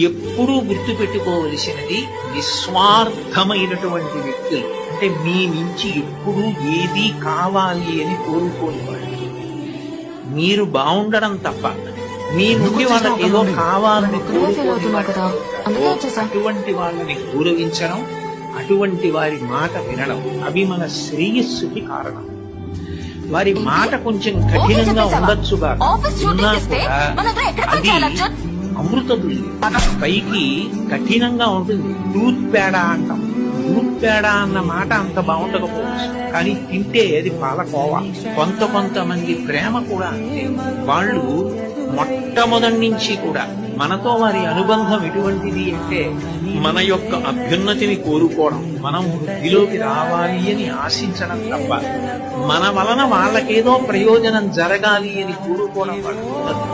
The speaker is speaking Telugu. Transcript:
ఎప్పుడూ గుర్తుపెట్టుకోవలసినది నిస్వార్థమైనటువంటి వ్యక్తులు అంటే మీ నుంచి ఎప్పుడూ ఏది కావాలి అని కోరుకోని వాళ్ళు. మీరు బాగుండడం తప్ప మీ నుండి వాళ్ళకి ఏదో కావాలని కోరుకోని వాళ్ళు. అటువంటి వాళ్ళని గౌరవించడం, అటువంటి వారి మాట వినడం అవి మన శ్రేయస్సుకి కారణం. వారి మాట కొంచెం కఠినంగా ఉండొచ్చుగా ఉన్నా కూడా అది అమృత పైకి కఠినంగా ఉంటుంది. దూద్ పేడ అంటాం. దూద్ పేడ అన్న మాట అంత బాగుండకపోవచ్చు, కానీ తింటే అది పాలకోవా. కొంతమంది ప్రేమ కూడా అంతే. వాళ్ళు మొట్టమొదటి నుంచి కూడా మనతో వారి అనుబంధం ఎటువంటిది అంటే మన యొక్క అభ్యున్నతిని కోరుకోవడం, మనం వృద్ధిలోకి రావాలి అని ఆశించడం తప్ప మన వలన వాళ్ళకేదో ప్రయోజనం జరగాలి అని కోరుకోవడం వాళ్ళు ఉండదు.